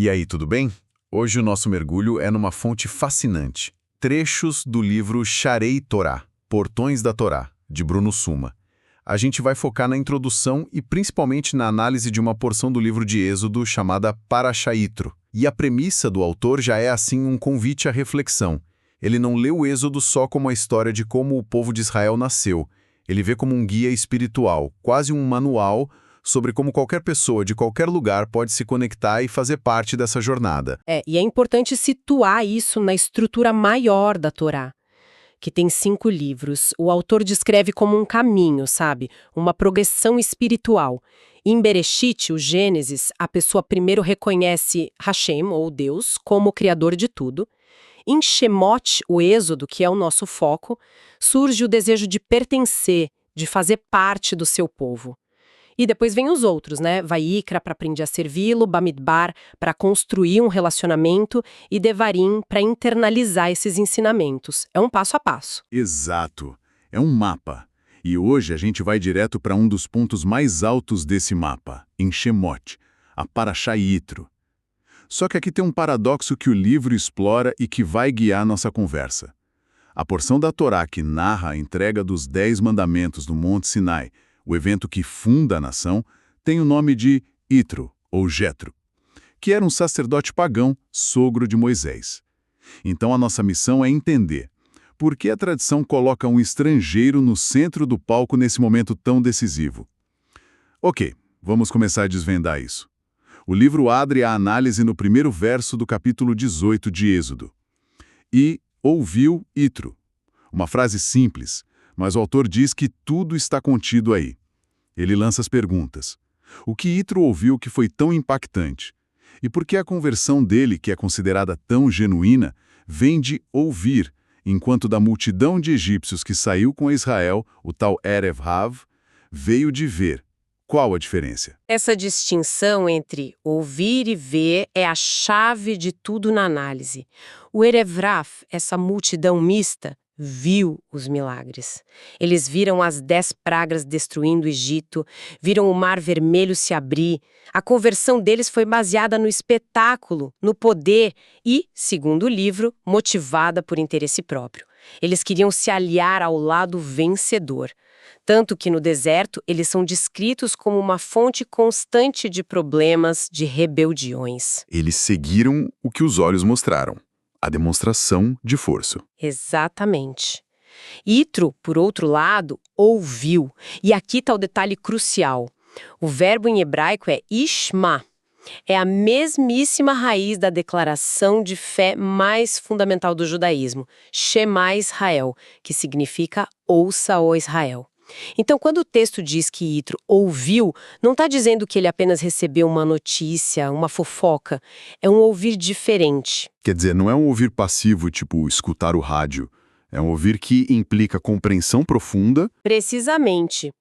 E aí, tudo bem? Hoje o nosso mergulho é numa fonte fascinante. Trechos do livro Sharei Torá, Portões da Torá, de Bruno Suma. A gente vai focar na introdução e principalmente na análise de uma porção do livro de Êxodo chamada Parashá Yitro. E a premissa do autor já é assim um convite à reflexão. Ele não lê o Êxodo só como a história de como o povo de Israel nasceu. Ele vê como um guia espiritual, quase um manual sobre como qualquer pessoa de qualquer lugar pode se conectar e fazer parte dessa jornada. E é importante situar isso na estrutura maior da Torá, que tem 5 livros. O autor descreve como um caminho, sabe? Uma progressão espiritual. Em Bereshit, o Gênesis, a pessoa primeiro reconhece Hashem, ou Deus, como o criador de tudo. Em Shemot, o Êxodo, que é o nosso foco, surge o desejo de pertencer, de fazer parte do seu povo. E depois vem os outros, né? Vaikra para aprender a servi-lo, Bamidbar para construir um relacionamento e Devarim para internalizar esses ensinamentos. É um passo a passo. Exato. É um mapa. E hoje a gente vai direto para um dos pontos mais altos desse mapa, em Shemot, a Parashá Yitro. Só que aqui tem um paradoxo que o livro explora e que vai guiar nossa conversa. A porção da Torá que narra a entrega dos 10 mandamentos no Monte Sinai, o evento que funda a nação, tem o nome de Yitro, ou Jetro, que era um sacerdote pagão, sogro de Moisés. Então a nossa missão é entender por que a tradição coloca um estrangeiro no centro do palco nesse momento tão decisivo. Ok, vamos começar a desvendar isso. O livro abre a análise no primeiro verso do capítulo 18 de Êxodo. E ouviu Yitro. Uma frase simples, mas o autor diz que tudo está contido aí. Ele lança as perguntas. O que Yitro ouviu que foi tão impactante? E por que a conversão dele, que é considerada tão genuína, vem de ouvir, enquanto da multidão de egípcios que saiu com Israel, o tal Erev Rav, veio de ver? Qual a diferença? Essa distinção entre ouvir e ver é a chave de tudo na análise. O Erev Rav, essa multidão mista, viu os milagres. Eles viram as 10 pragas destruindo o Egito, viram o Mar Vermelho se abrir. A conversão deles foi baseada no espetáculo, no poder e, segundo o livro, motivada por interesse próprio. Eles queriam se aliar ao lado vencedor. Tanto que no deserto eles são descritos como uma fonte constante de problemas, de rebeldiões. Eles seguiram o que os olhos mostraram. A demonstração de força. Exatamente. Yitro, por outro lado, ouviu. E aqui está o detalhe crucial. O verbo em hebraico é ishma. É a mesmíssima raiz da declaração de fé mais fundamental do judaísmo, Shema Israel, que significa ouça, ó Israel. Então, quando o texto diz que Yitro ouviu, não está dizendo que ele apenas recebeu uma notícia, uma fofoca. É um ouvir diferente. Quer dizer, não é um ouvir passivo, tipo escutar o rádio. É um ouvir que implica compreensão profunda. Precisamente.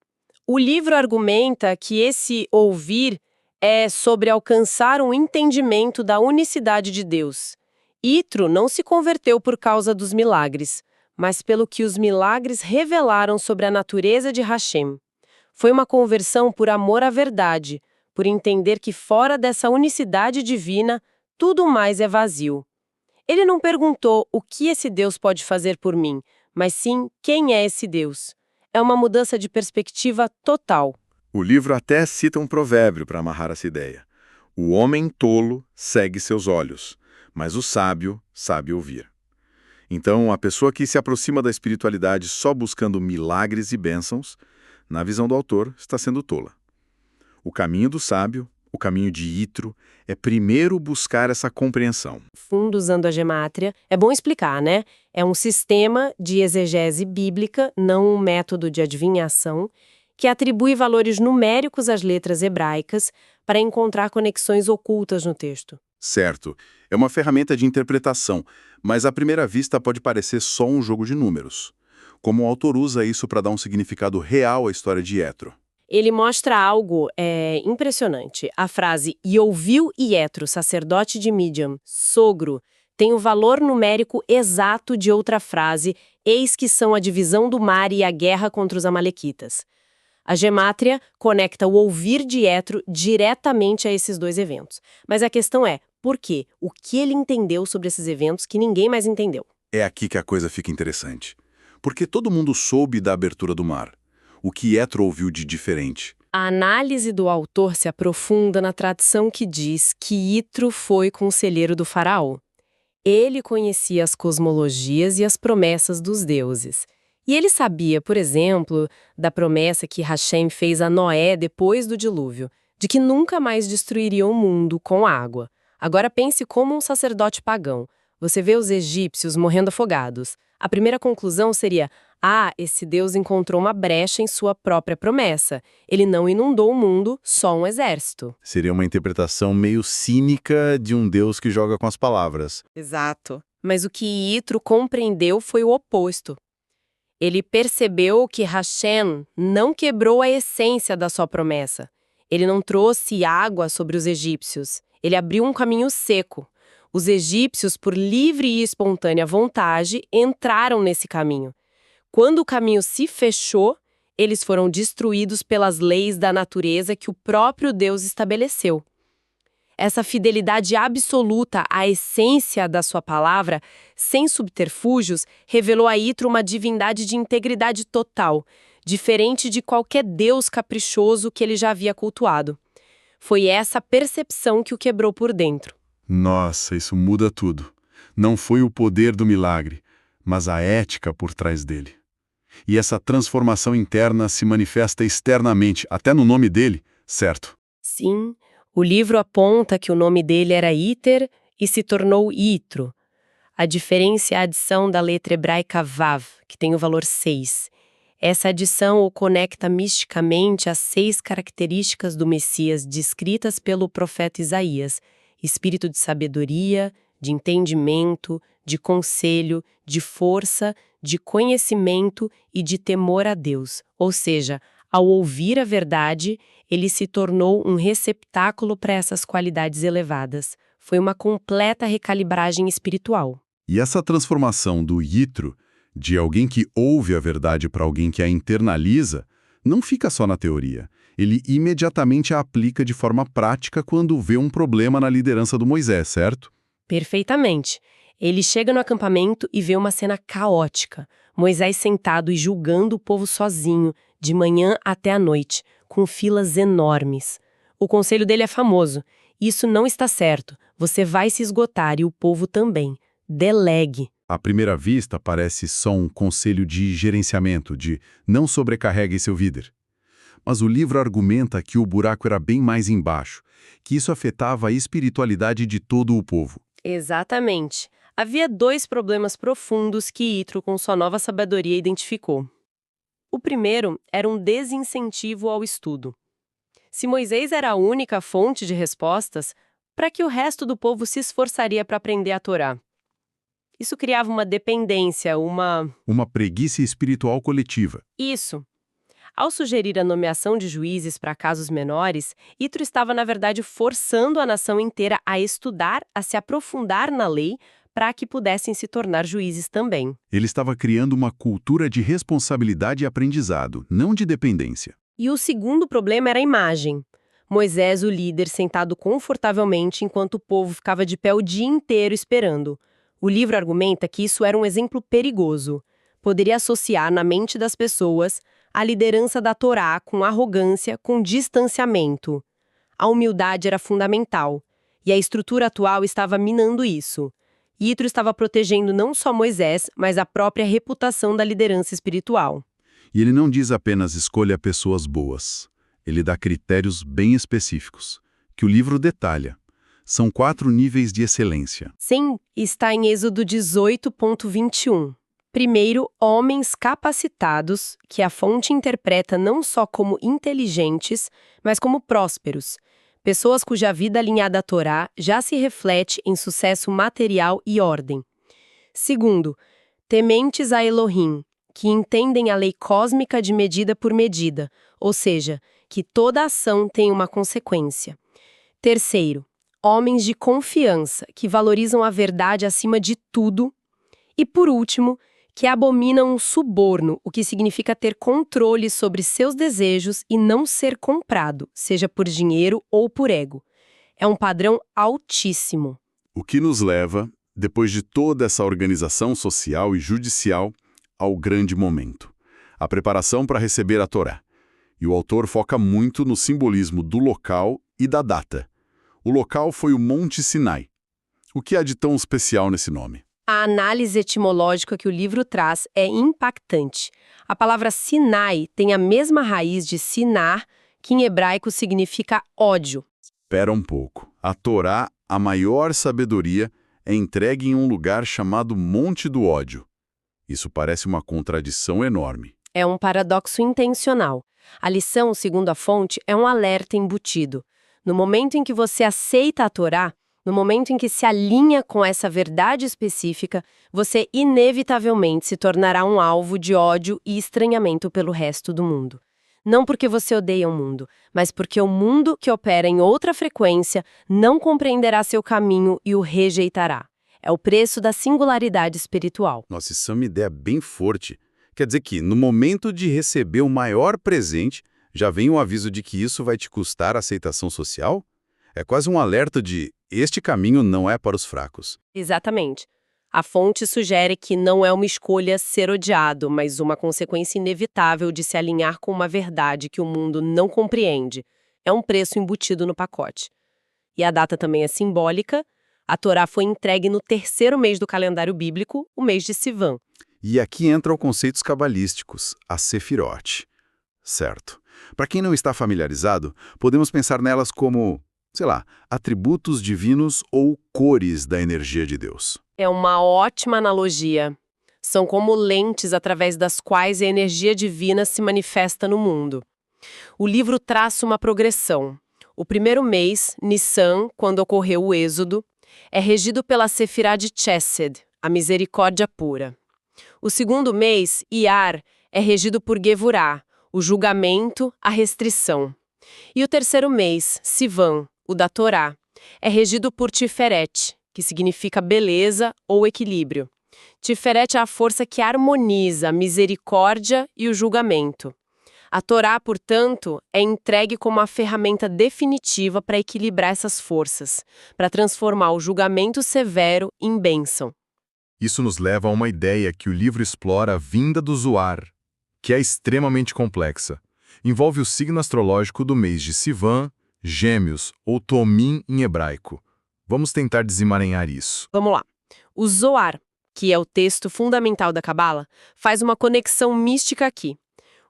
O livro argumenta que esse ouvir é sobre alcançar um entendimento da unicidade de Deus. Yitro não se converteu por causa dos milagres, mas pelo que os milagres revelaram sobre a natureza de Hashem. Foi uma conversão por amor à verdade, por entender que fora dessa unicidade divina, tudo mais é vazio. Ele não perguntou o que esse Deus pode fazer por mim, mas sim quem é esse Deus. É uma mudança de perspectiva total. O livro até cita um provérbio para amarrar essa ideia. O homem tolo segue seus olhos, mas o sábio sabe ouvir. Então, a pessoa que se aproxima da espiritualidade só buscando milagres e bênçãos, na visão do autor, está sendo tola. O caminho do sábio, o caminho de Yitro, é primeiro buscar essa compreensão. Fundo usando a gemátria, é bom explicar, né? É um sistema de exegese bíblica, não um método de adivinhação, que atribui valores numéricos às letras hebraicas para encontrar conexões ocultas no texto. Certo, é uma ferramenta de interpretação, mas à primeira vista pode parecer só um jogo de números. Como o autor usa isso para dar um significado real à história de Yetro? Ele mostra algo impressionante. A frase "e ouviu Yetro, sacerdote de Midian, sogro", tem o valor numérico exato de outra frase, eis que são a divisão do mar e a guerra contra os amalequitas. A gemátria conecta o ouvir de Yetro diretamente a esses dois eventos. Mas a questão é, Por quê? O que ele entendeu sobre esses eventos que ninguém mais entendeu? É aqui que a coisa fica interessante. Porque todo mundo soube da abertura do mar. O que Jethro ouviu de diferente? A análise do autor se aprofunda na tradição que diz que Yitro foi conselheiro do faraó. Ele conhecia as cosmologias e as promessas dos deuses. E ele sabia, por exemplo, da promessa que Hashem fez a Noé depois do dilúvio, de que nunca mais destruiria o mundo com água. Agora pense como um sacerdote pagão. Você vê os egípcios morrendo afogados. A primeira conclusão seria: esse Deus encontrou uma brecha em sua própria promessa. Ele não inundou o mundo, só um exército. Seria uma interpretação meio cínica de um Deus que joga com as palavras. Exato. Mas o que Yitro compreendeu foi o oposto. Ele percebeu que Hashem não quebrou a essência da sua promessa. Ele não trouxe água sobre os egípcios. Ele abriu um caminho seco. Os egípcios, por livre e espontânea vontade, entraram nesse caminho. Quando o caminho se fechou, eles foram destruídos pelas leis da natureza que o próprio Deus estabeleceu. Essa fidelidade absoluta à essência da sua palavra, sem subterfúgios, revelou a Yitro uma divindade de integridade total, diferente de qualquer deus caprichoso que ele já havia cultuado. Foi essa percepção que o quebrou por dentro. Nossa, isso muda tudo. Não foi o poder do milagre, mas a ética por trás dele. E essa transformação interna se manifesta externamente, até no nome dele, certo? Sim, o livro aponta que o nome dele era Iter e se tornou Yitro. A diferença é a adição da letra hebraica Vav, que tem o valor 6. Essa adição o conecta misticamente às 6 características do Messias descritas pelo profeta Isaías: espírito de sabedoria, de entendimento, de conselho, de força, de conhecimento e de temor a Deus. Ou seja, ao ouvir a verdade, ele se tornou um receptáculo para essas qualidades elevadas. Foi uma completa recalibragem espiritual. E essa transformação do Yitro, de alguém que ouve a verdade para alguém que a internaliza, não fica só na teoria. Ele imediatamente a aplica de forma prática quando vê um problema na liderança do Moisés, certo? Perfeitamente. Ele chega no acampamento e vê uma cena caótica. Moisés sentado e julgando o povo sozinho, de manhã até à noite, com filas enormes. O conselho dele é famoso: isso não está certo, você vai se esgotar e o povo também. Delegue. À primeira vista, parece só um conselho de gerenciamento, de não sobrecarregue seu líder. Mas o livro argumenta que o buraco era bem mais embaixo, que isso afetava a espiritualidade de todo o povo. Exatamente. Havia 2 problemas profundos que Yitro, com sua nova sabedoria, identificou. O primeiro era um desincentivo ao estudo. Se Moisés era a única fonte de respostas, para que o resto do povo se esforçaria para aprender a Torá? Isso criava uma dependência, Uma preguiça espiritual coletiva. Isso. Ao sugerir a nomeação de juízes para casos menores, Yitro estava, na verdade, forçando a nação inteira a estudar, a se aprofundar na lei, para que pudessem se tornar juízes também. Ele estava criando uma cultura de responsabilidade e aprendizado, não de dependência. E o segundo problema era a imagem. Moisés, o líder, sentado confortavelmente enquanto o povo ficava de pé o dia inteiro esperando. O livro argumenta que isso era um exemplo perigoso. Poderia associar na mente das pessoas a liderança da Torá com arrogância, com distanciamento. A humildade era fundamental, e a estrutura atual estava minando isso. Yitro estava protegendo não só Moisés, mas a própria reputação da liderança espiritual. E ele não diz apenas escolha pessoas boas. Ele dá critérios bem específicos, que o livro detalha. São 4 níveis de excelência. Sim, está em Êxodo 18.21. Primeiro, homens capacitados, que a fonte interpreta não só como inteligentes, mas como prósperos. Pessoas cuja vida alinhada à Torá já se reflete em sucesso material e ordem. Segundo, tementes a Elohim, que entendem a lei cósmica de medida por medida, ou seja, que toda ação tem uma consequência. Terceiro, homens de confiança, que valorizam a verdade acima de tudo. E, por último, que abominam o suborno, o que significa ter controle sobre seus desejos e não ser comprado, seja por dinheiro ou por ego. É um padrão altíssimo. O que nos leva, depois de toda essa organização social e judicial, ao grande momento, a preparação para receber a Torá. E o autor foca muito no simbolismo do local e da data. O local foi o Monte Sinai. O que há de tão especial nesse nome? A análise etimológica que o livro traz é impactante. A palavra Sinai tem a mesma raiz de sinar, que em hebraico significa ódio. Espera um pouco. A Torá, a maior sabedoria, é entregue em um lugar chamado Monte do Ódio. Isso parece uma contradição enorme. É um paradoxo intencional. A lição, segundo a fonte, é um alerta embutido. No momento em que você aceita a Torá, no momento em que se alinha com essa verdade específica, você inevitavelmente se tornará um alvo de ódio e estranhamento pelo resto do mundo. Não porque você odeia o mundo, mas porque o mundo que opera em outra frequência não compreenderá seu caminho e o rejeitará. É o preço da singularidade espiritual. Nossa, isso é uma ideia bem forte. Quer dizer que, no momento de receber o maior presente, já vem o aviso de que isso vai te custar aceitação social? É quase um alerta de este caminho não é para os fracos. Exatamente. A fonte sugere que não é uma escolha ser odiado, mas uma consequência inevitável de se alinhar com uma verdade que o mundo não compreende. É um preço embutido no pacote. E a data também é simbólica. A Torá foi entregue no 3º mês do calendário bíblico, o mês de Sivan. E aqui entram conceitos cabalísticos, a Sefirot. Certo. Para quem não está familiarizado, podemos pensar nelas como, atributos divinos ou cores da energia de Deus. É uma ótima analogia. São como lentes através das quais a energia divina se manifesta no mundo. O livro traça uma progressão. O primeiro mês, Nissan, quando ocorreu o Êxodo, é regido pela Sefirá de Chesed, a misericórdia pura. O segundo mês, Iyar, é regido por Gevurá, o julgamento, a restrição. E o terceiro mês, Sivan, o da Torá, é regido por Tiferet, que significa beleza ou equilíbrio. Tiferet é a força que harmoniza a misericórdia e o julgamento. A Torá, portanto, é entregue como a ferramenta definitiva para equilibrar essas forças, para transformar o julgamento severo em bênção. Isso nos leva a uma ideia que o livro explora vinda do Zoar, que é extremamente complexa. Envolve o signo astrológico do mês de Sivan, Gêmeos ou Tomim em hebraico. Vamos tentar desemaranhar isso. Vamos lá. O Zoar, que é o texto fundamental da Cabala, faz uma conexão mística aqui.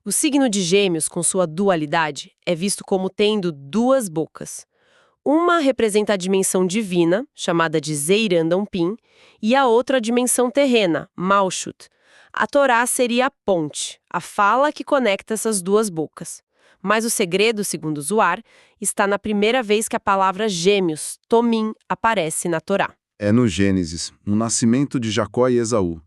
O signo de Gêmeos, com sua dualidade, é visto como tendo duas bocas. Uma representa a dimensão divina, chamada de Zeirandonpin, e a outra a dimensão terrena, Malchut. A Torá seria a ponte, a fala que conecta essas duas bocas. Mas o segredo, segundo Zoar, está na primeira vez que a palavra gêmeos, Tomim, aparece na Torá. É no Gênesis, no nascimento de Jacó e Esaú.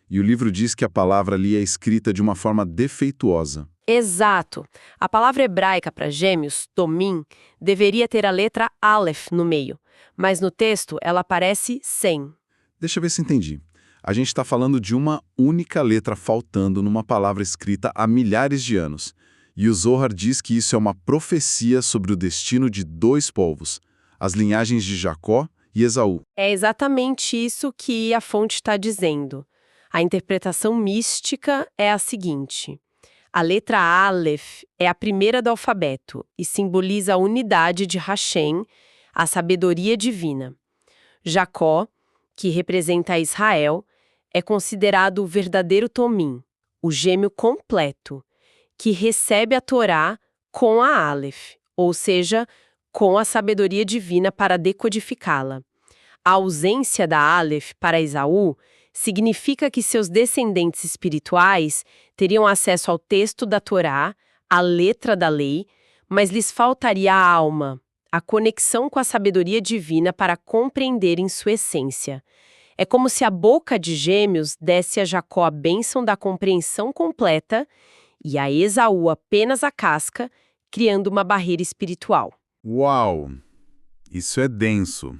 E o livro diz que a palavra ali é escrita de uma forma defeituosa. Exato. A palavra hebraica para gêmeos, Tomim, deveria ter a letra Aleph no meio, mas no texto ela aparece sem. Deixa eu ver se entendi. A gente está falando de uma única letra faltando numa palavra escrita há milhares de anos. E o Zohar diz que isso é uma profecia sobre o destino de dois povos, as linhagens de Jacó e Esaú. É exatamente isso que a fonte está dizendo. A interpretação mística é a seguinte: a letra Aleph é a primeira do alfabeto e simboliza a unidade de Hashem, a sabedoria divina. Jacó, que representa Israel, é considerado o verdadeiro Tomim, o gêmeo completo, que recebe a Torá com a Aleph, ou seja, com a sabedoria divina para decodificá-la. A ausência da Aleph para Esaú significa que seus descendentes espirituais teriam acesso ao texto da Torá, à letra da lei, mas lhes faltaria a alma, a conexão com a sabedoria divina para compreenderem sua essência. É como se a boca de Gêmeos desse a Jacó a bênção da compreensão completa e a Esaú apenas a casca, criando uma barreira espiritual. Uau! Isso é denso.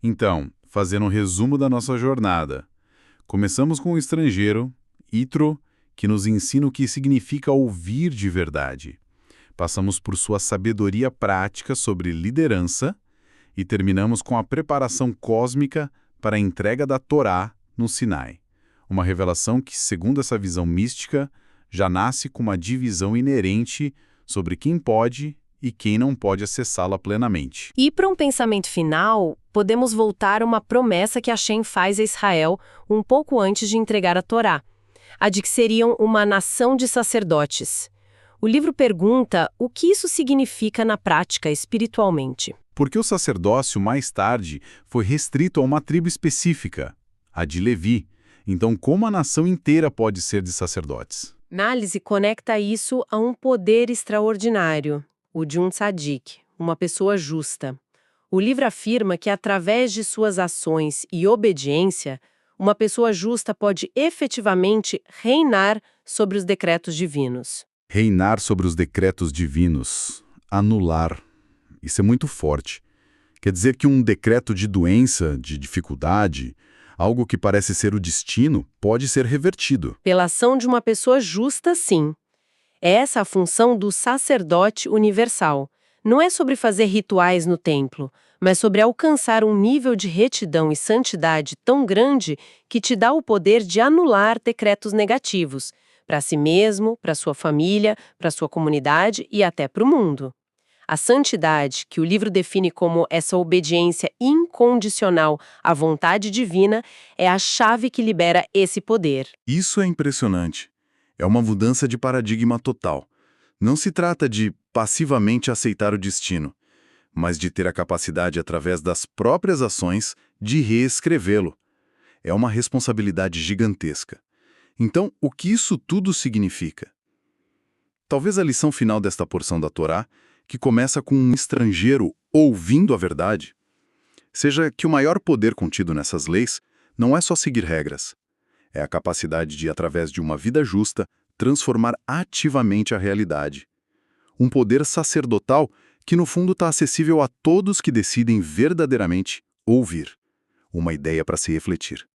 Então, fazendo um resumo da nossa jornada. Começamos com o estrangeiro, Yitro, que nos ensina o que significa ouvir de verdade. Passamos por sua sabedoria prática sobre liderança E terminamos com a preparação cósmica para a entrega da Torá no Sinai. Uma revelação que, segundo essa visão mística, já nasce com uma divisão inerente sobre quem pode e quem não pode acessá-la plenamente. E para um pensamento final, podemos voltar a uma promessa que Hashem faz a Israel um pouco antes de entregar a Torá, a de que seriam uma nação de sacerdotes. O livro pergunta o que isso significa na prática espiritualmente. Porque o sacerdócio, mais tarde, foi restrito a uma tribo específica, a de Levi. Então, como a nação inteira pode ser de sacerdotes? Análise conecta isso a um poder extraordinário, o de um tzadik, uma pessoa justa. O livro afirma que, através de suas ações e obediência, uma pessoa justa pode efetivamente reinar sobre os decretos divinos. Reinar sobre os decretos divinos. Anular. Isso é muito forte. Quer dizer que um decreto de doença, de dificuldade, algo que parece ser o destino, pode ser revertido. Pela ação de uma pessoa justa, sim. É essa a função do sacerdote universal. Não é sobre fazer rituais no templo, mas sobre alcançar um nível de retidão e santidade tão grande que te dá o poder de anular decretos negativos, para si mesmo, para sua família, para sua comunidade e até para o mundo. A santidade, que o livro define como essa obediência incondicional à vontade divina, é a chave que libera esse poder. Isso é impressionante. É uma mudança de paradigma total. Não se trata de passivamente aceitar o destino, mas de ter a capacidade, através das próprias ações, de reescrevê-lo. É uma responsabilidade gigantesca. Então, o que isso tudo significa? Talvez a lição final desta porção da Torá, que começa com um estrangeiro ouvindo a verdade, seja que o maior poder contido nessas leis não é só seguir regras. É a capacidade de, através de uma vida justa, transformar ativamente a realidade. Um poder sacerdotal que, no fundo, está acessível a todos que decidem verdadeiramente ouvir. Uma ideia para se refletir.